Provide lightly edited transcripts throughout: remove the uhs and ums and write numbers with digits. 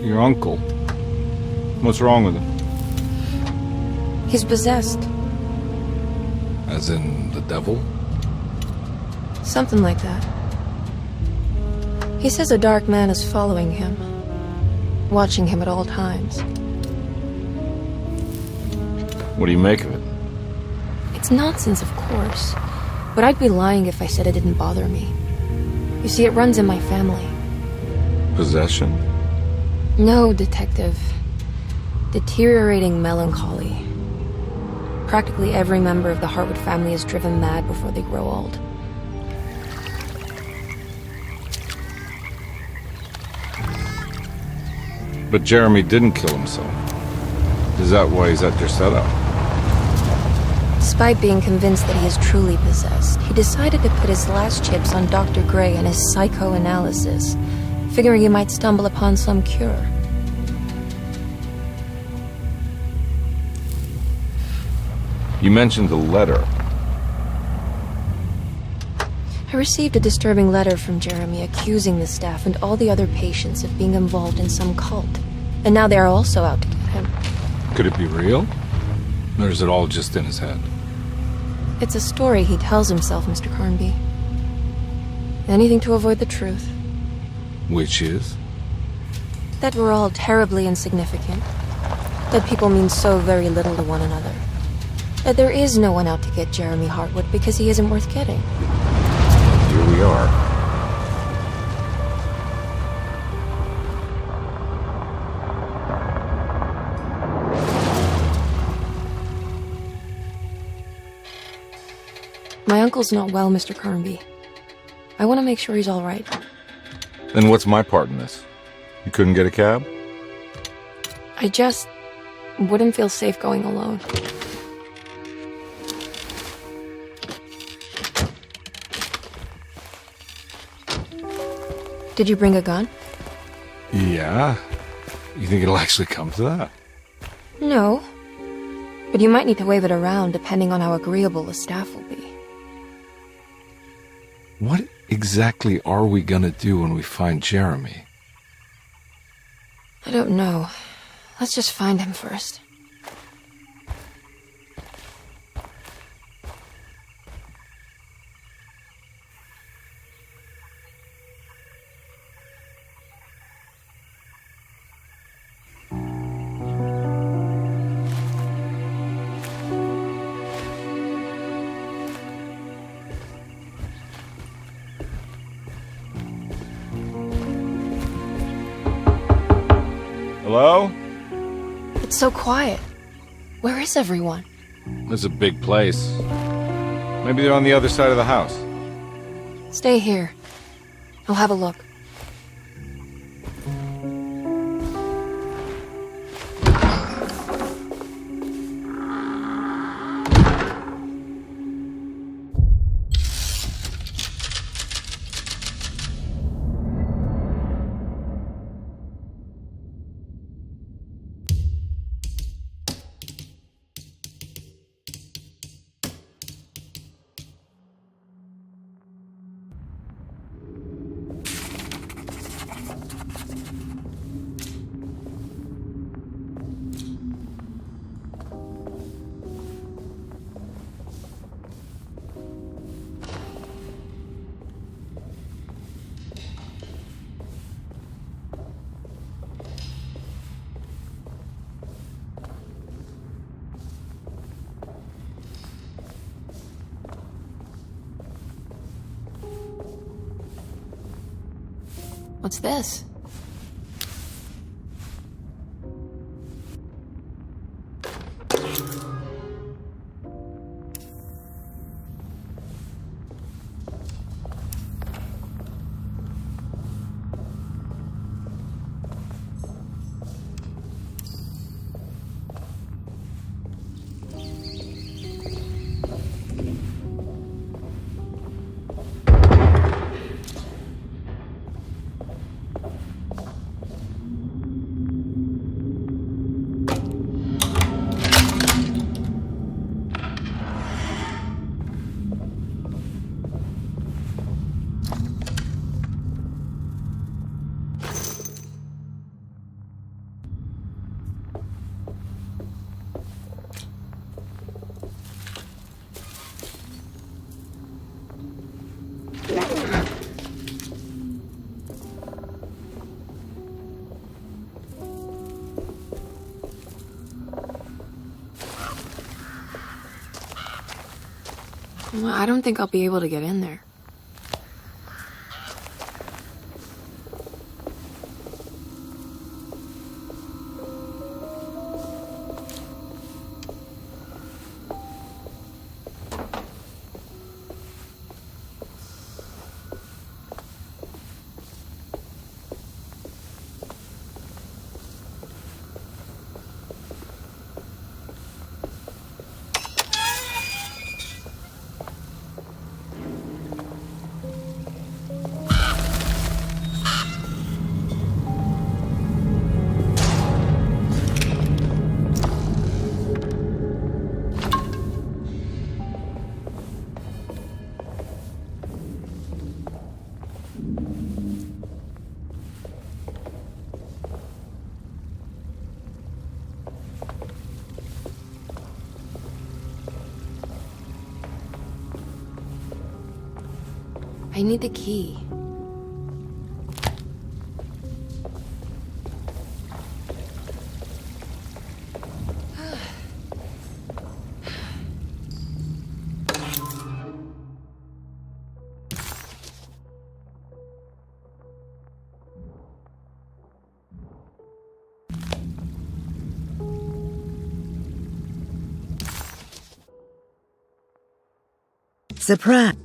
Your uncle. What's wrong with him? He's possessed. As in the devil? Something like that. He says a dark man is following him, watching him at all times. What do you make of it? It's nonsense, of course, but I'd be lying if I said it didn't bother me. You see, it runs in my family. Possession? No, detective. Deteriorating melancholy. Practically every member of the Hartwood family is driven mad before they grow old. But Jeremy didn't kill himself. Is that why he's at Derceto? Despite being convinced that he is truly possessed, he decided to put his last chips on Dr. Gray and his psychoanalysis, figuring he might stumble upon some cure. You mentioned the letter. I received a disturbing letter from Jeremy accusing the staff and all the other patients of being involved in some cult. And now they are also out to get him. Could it be real? Or is it all just in his head? It's a story he tells himself, Mr. Carnby. Anything to avoid the truth. Which is? That we're all terribly insignificant. That people mean so very little to one another. That there is no one out to get Jeremy Hartwood because he isn't worth getting. Here we are. My uncle's not well, Mr. Carnby. I want to make sure he's all right. Then what's my part in this? You couldn't get a cab? I just wouldn't feel safe going alone. Did you bring a gun? Yeah. You think it'll actually come to that? No. But you might need to wave it around depending on how agreeable the staff will be. What exactly are we gonna do when we find Jeremy? I don't know. Let's just find him first. Hello? It's so quiet. Where is everyone? This is a big place. Maybe they're on the other side of the house. Stay here. I'll have a look. What's this? Well, I don't think I'll be able to get in there. I need the key. Surprise.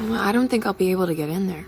Well, I don't think I'll be able to get in there.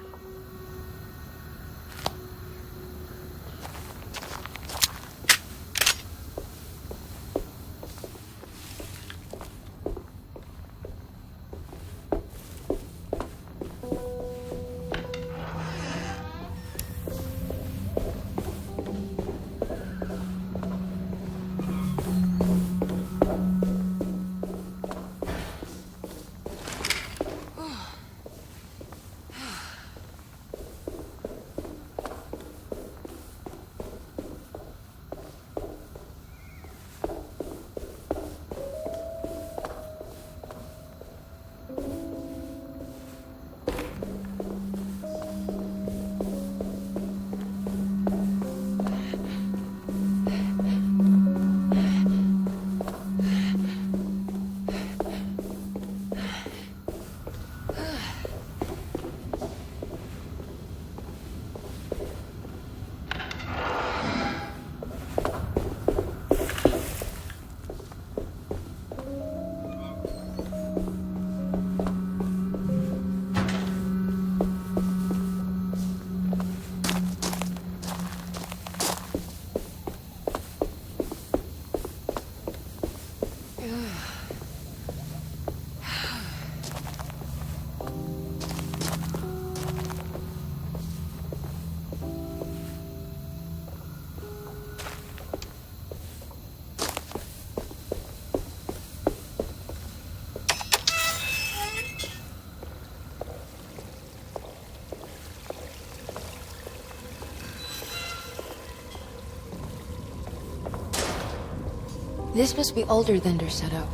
This must be older than Derceto.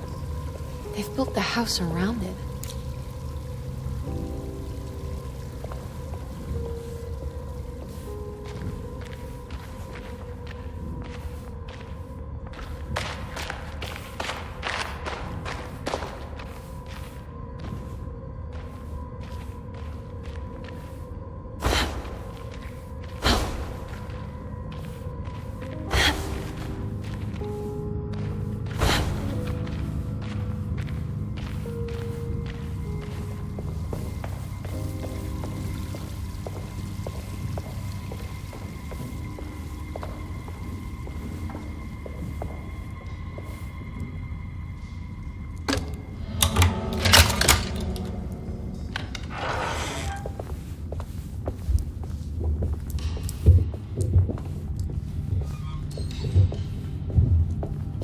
They've built the house around it.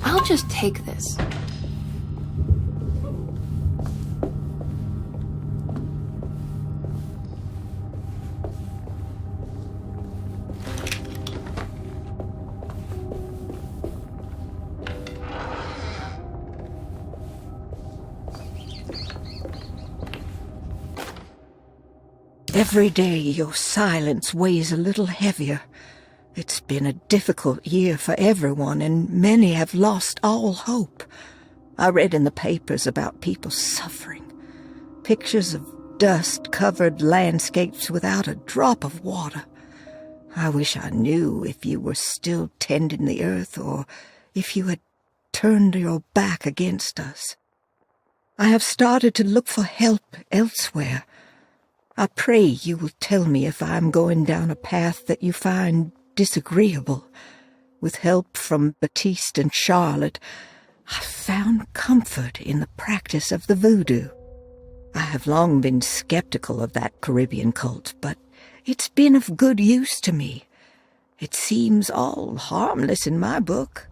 I'll just take this. Every day your silence weighs a little heavier. It's been a difficult year for everyone, and many have lost all hope. I read in the papers about people suffering. Pictures of dust-covered landscapes without a drop of water. I wish I knew if you were still tending the earth, or if you had turned your back against us. I have started to look for help elsewhere. I pray you will tell me if I am going down a path that you find disagreeable. With help from Baptiste and Charlotte, I found comfort in the practice of the voodoo. I have long been skeptical of that Caribbean cult, but it's been of good use to me. It seems all harmless in my book.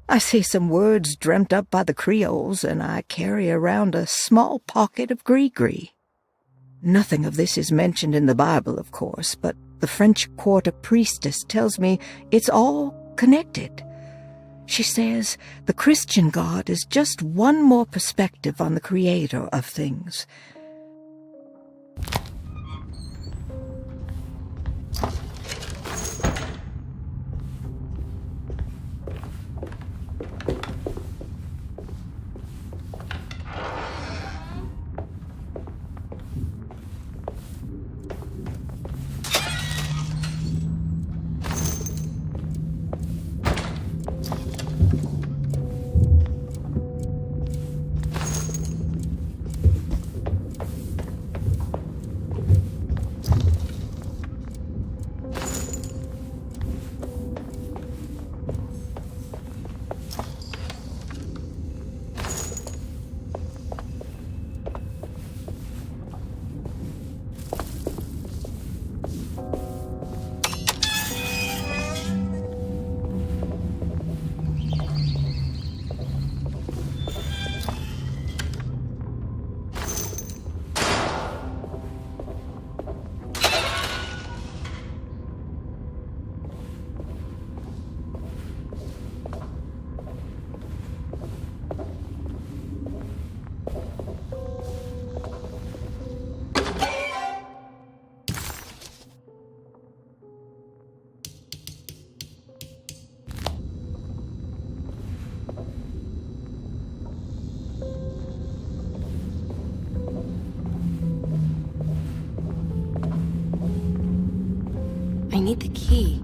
I say some words dreamt up by the Creoles, and I carry around a small pocket of gris-gris. Nothing of this is mentioned in the Bible, of course, but the French Quarter priestess tells me it's all connected. She says the Christian God is just one more perspective on the creator of things. I need the key.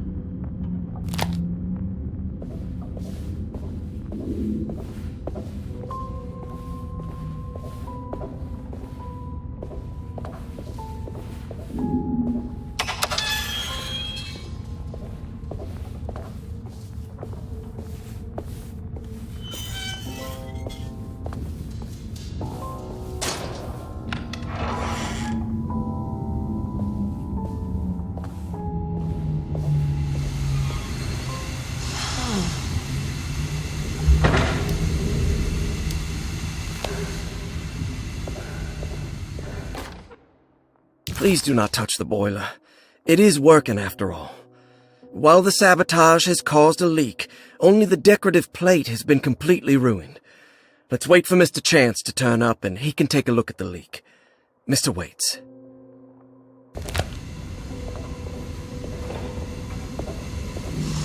Please do not touch the boiler. It is working after all. While the sabotage has caused a leak, only the decorative plate has been completely ruined. Let's wait for Mr. Chance to turn up and he can take a look at the leak. Mr. Waits.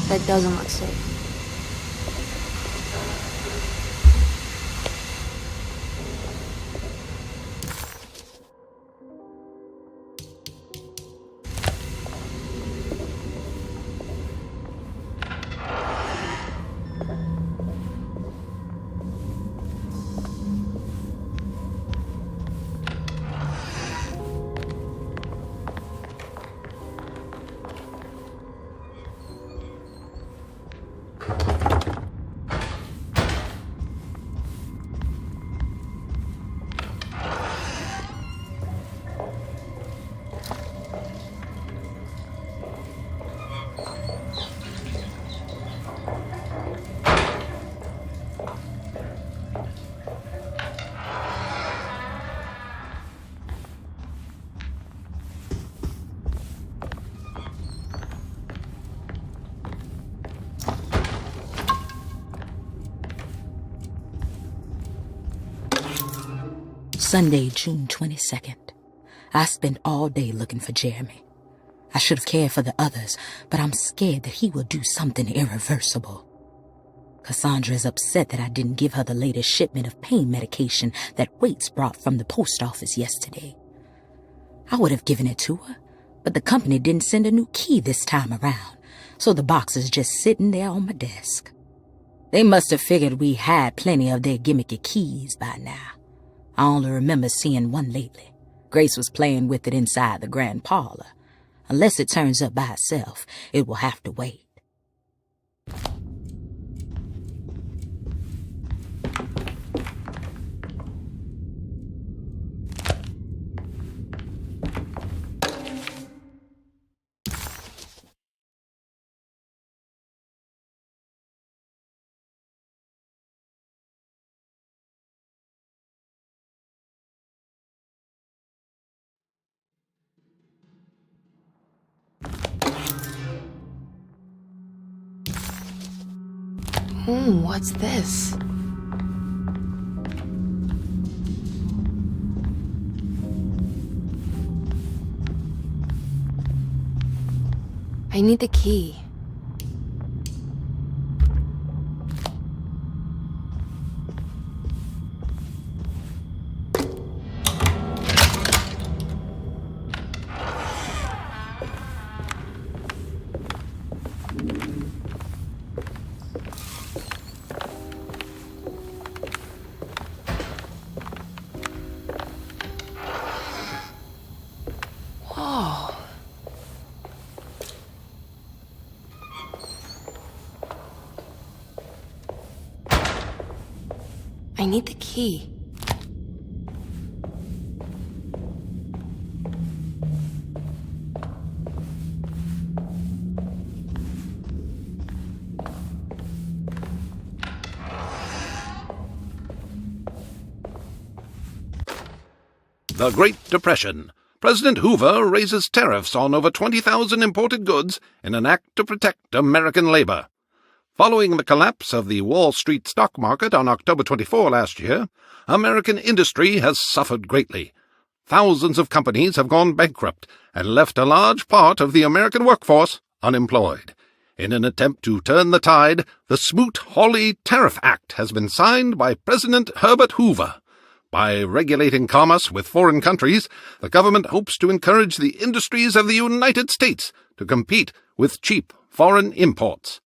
That doesn't look safe. Sunday, June 22nd. I spent all day looking for Jeremy. I should have cared for the others, but I'm scared that he will do something irreversible. Cassandra is upset that I didn't give her the latest shipment of pain medication that Waits brought from the post office yesterday. I would have given it to her, but the company didn't send a new key this time around, so the box is just sitting there on my desk. They must have figured we had plenty of their gimmicky keys by now. I only remember seeing one lately. Grace was playing with it inside the grand parlor. Unless it turns up by itself, it will have to wait. What's this? I need the key. I need the key. The Great Depression. President Hoover raises tariffs on over 20,000 imported goods in an act to protect American labor. Following the collapse of the Wall Street stock market on October 24 last year, American industry has suffered greatly. Thousands of companies have gone bankrupt and left a large part of the American workforce unemployed. In an attempt to turn the tide, the Smoot-Hawley Tariff Act has been signed by President Herbert Hoover. By regulating commerce with foreign countries, the government hopes to encourage the industries of the United States to compete with cheap foreign imports.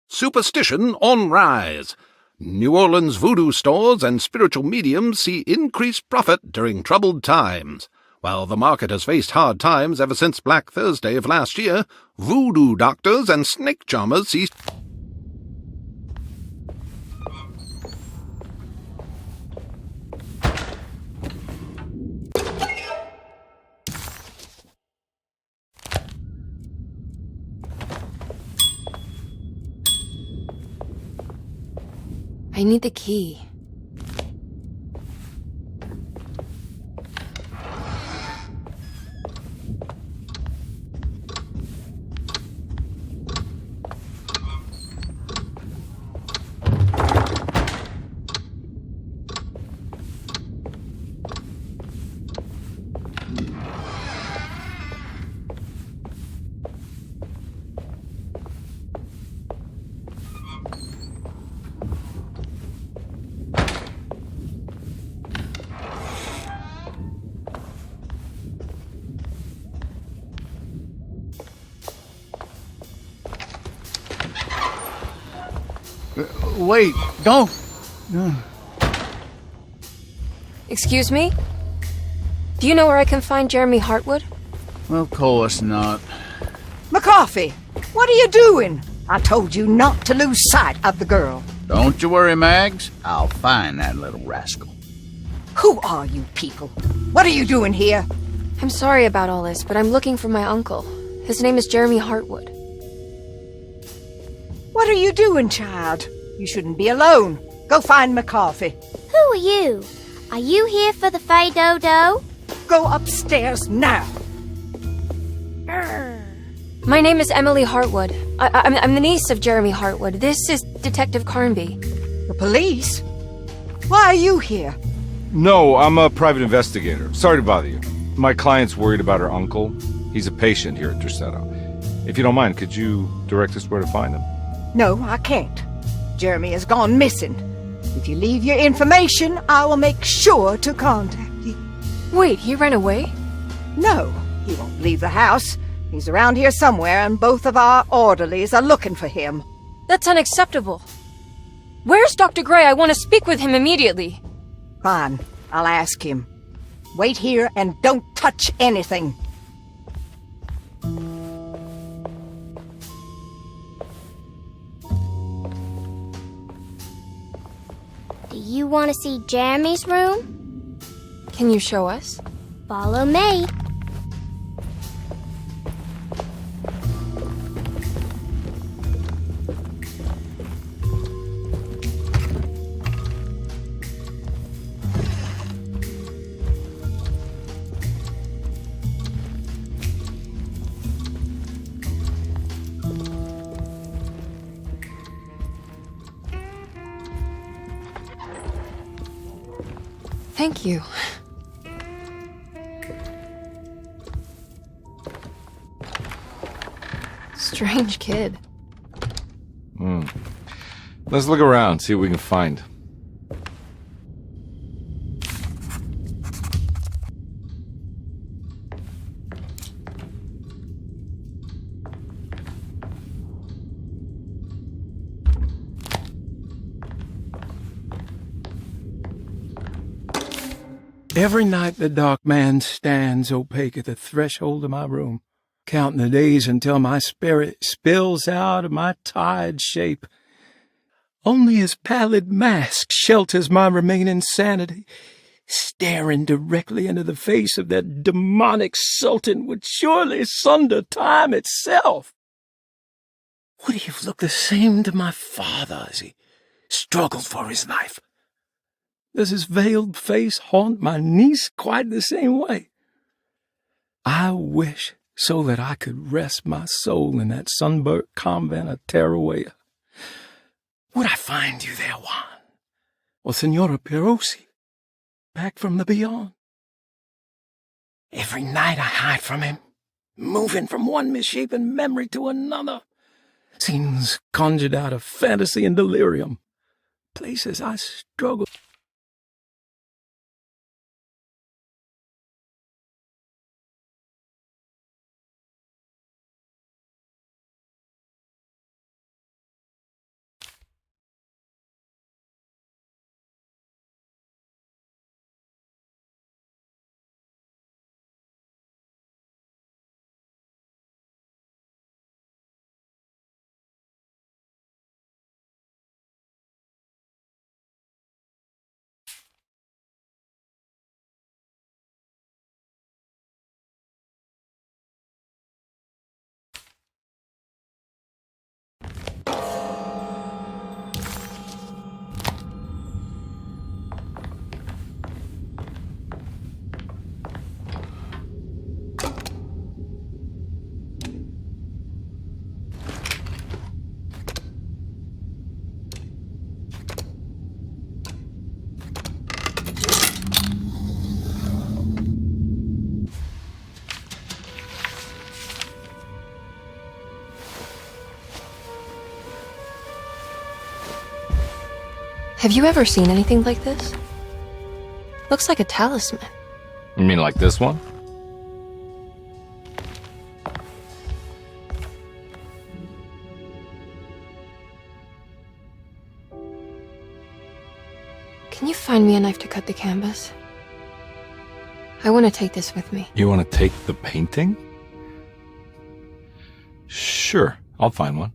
Superstition on rise. New Orleans voodoo stores and spiritual mediums see increased profit during troubled times. While the market has faced hard times ever since Black Thursday of last year, voodoo doctors and snake charmers see... I need the key. Wait, don't. Excuse me? Do you know where I can find Jeremy Hartwood? Of course not. McCarthy, what are you doing? I told you not to lose sight of the girl. Don't you worry, Mags. I'll find that little rascal. Who are you people? What are you doing here? I'm sorry about all this, but I'm looking for my uncle. His name is Jeremy Hartwood. What are you doing, child? You shouldn't be alone. Go find McCarthy. Who are you? Are you here for the Fay Dodo? Go upstairs now. My name is Emily Hartwood. I'm the niece of Jeremy Hartwood. This is Detective Carnby. The police? Why are you here? No, I'm a private investigator. Sorry to bother you. My client's worried about her uncle. He's a patient here at Derceto. If you don't mind, could you direct us where to find him? No, I can't. Jeremy has gone missing. If you leave your information, I will make sure to contact you. Wait, he ran away? No, he won't leave the house. He's around here somewhere, and both of our orderlies are looking for him. That's unacceptable. Where's Dr. Gray? I want to speak with him immediately. Fine, I'll ask him. Wait here and don't touch anything. Do you want to see Jeremy's room? Can you show us? Follow me. Thank you. Strange kid. Let's look around, see what we can find. Every night the dark man stands opaque at the threshold of my room, counting the days until my spirit spills out of my tired shape. Only his pallid mask shelters my remaining sanity. Staring directly into the face of that demonic sultan would surely sunder time itself. Would he have looked the same to my father as he struggled for his life? Does his veiled face haunt my niece quite the same way? I wish so that I could rest my soul in that sunburnt convent of Teruel. Would I find you there, Juan? Or Senora Perosi, back from the beyond? Every night I hide from him, moving from one misshapen memory to another. Scenes conjured out of fantasy and delirium. Places I struggle. Have you ever seen anything like this? Looks like a talisman. You mean like this one? find me a knife to cut the canvas? I want to take this with me. You want to take the painting? Sure, I'll find one.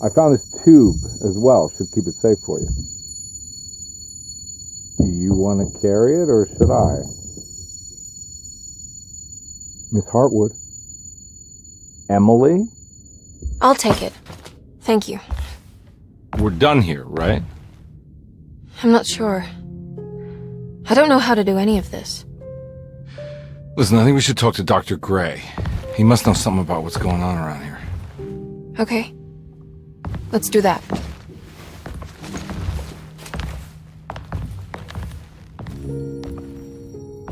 I found this tube as well. Should keep it safe for you. Do you want to carry it, or should I? Miss Hartwood? Emily? I'll take it. Thank you. We're done here, right? I'm not sure. I don't know how to do any of this. Listen, I think we should talk to Dr. Gray. He must know something about what's going on around here. Okay. Let's do that.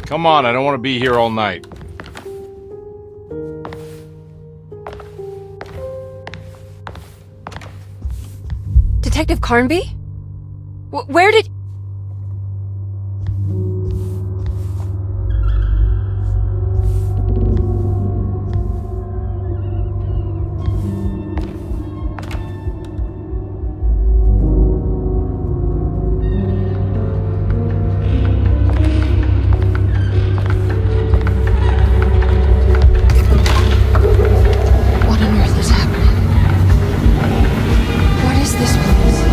Come on, I don't want to be here all night. Detective Carnby? Where did... What on earth is happening? What is this place?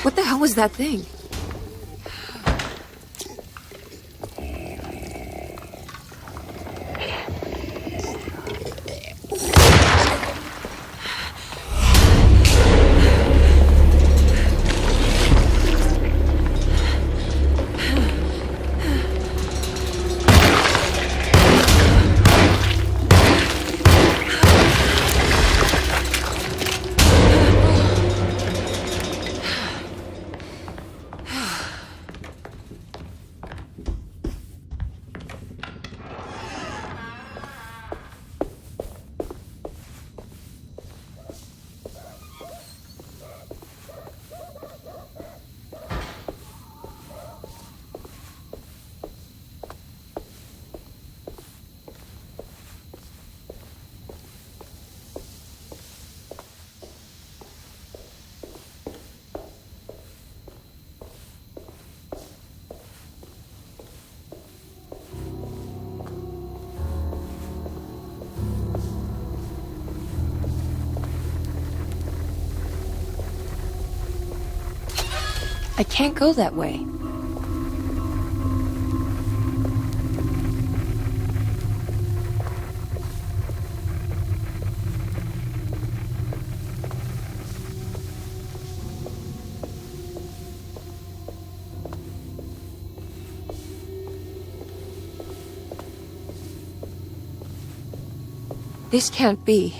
What the hell was that thing? I can't go that way. This can't be.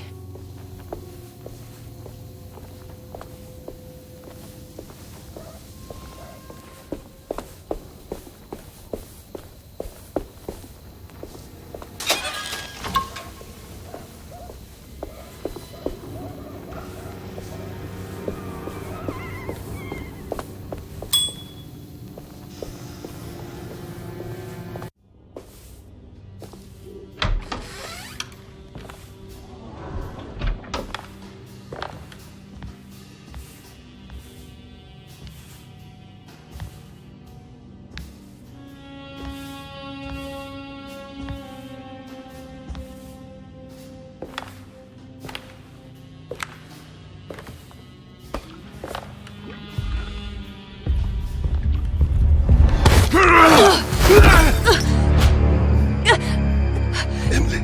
Emily,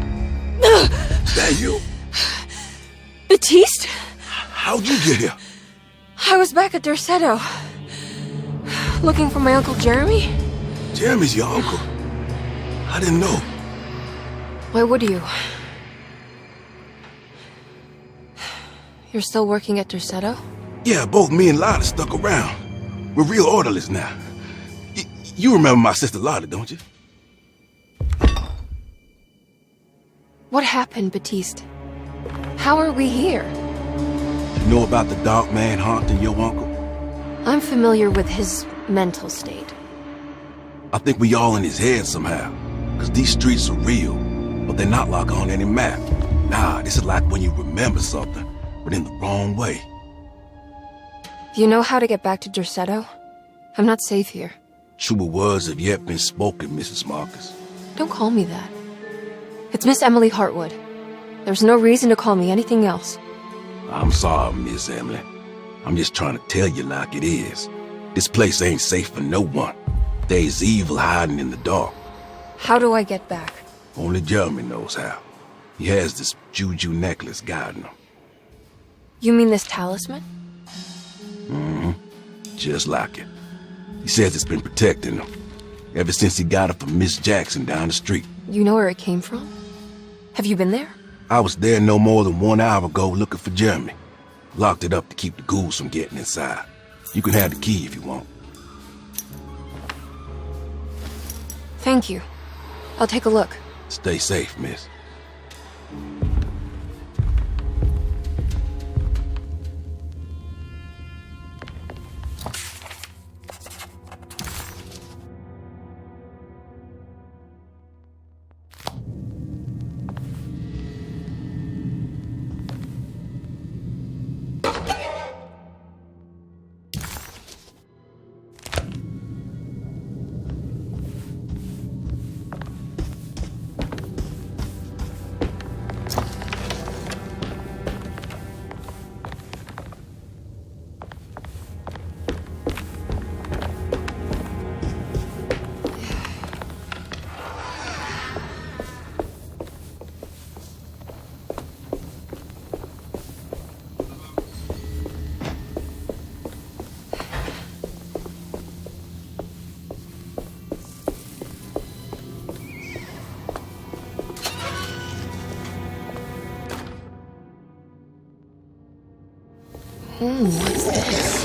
is that you? Baptiste? How'd you get here? I was back at Derceto. Looking for my Uncle Jeremy? Jeremy's your uncle. I didn't know. Why would you? You're still working at Derceto? Yeah, both me and Lotta stuck around. We're real orderlies now. You remember my sister Lotta, don't you? What happened, Baptiste? How are we here? You know about the dark man haunting your uncle? I'm familiar with his mental state. I think we all in his head somehow. Cause these streets are real, but they're not like on any map. Nah, this is like when you remember something, but in the wrong way. Do you know how to get back to Derceto? I'm not safe here. Truer words have yet been spoken, Mrs. Marcus. Don't call me that. It's Miss Emily Hartwood. There's no reason to call me anything else. I'm sorry, Miss Emily. I'm just trying to tell you like it is. This place ain't safe for no one. There's evil hiding in the dark. How do I get back? Only Jeremy knows how. He has this juju necklace guiding him. You mean this talisman? Mm-hmm. Just like it. He says it's been protecting him ever since he got it from Miss Jackson down the street. You know where it came from? Have you been there? I was there no more than 1 hour ago looking for Jeremy. Locked it up to keep the ghouls from getting inside. You can have the key if you want. Thank you. I'll take a look. Stay safe, miss. What's this?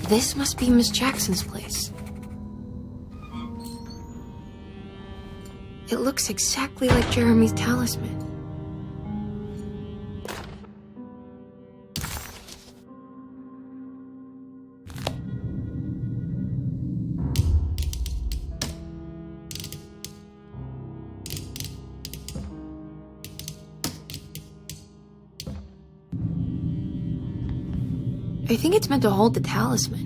This must be Miss Jackson's place. It looks exactly like Jeremy's talisman. I think it's meant to hold the talisman.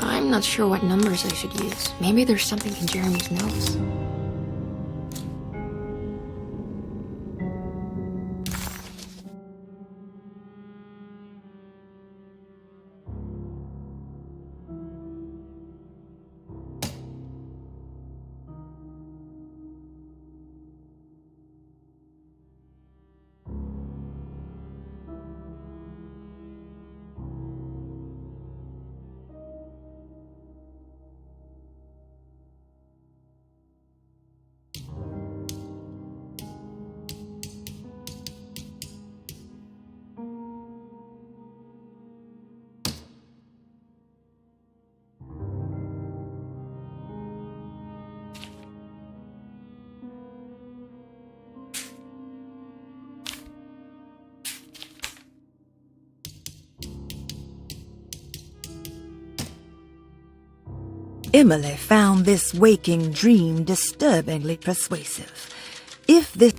I'm not sure what numbers I should use. Maybe there's something in Jeremy's notes. Emily found this waking dream disturbingly persuasive. If this...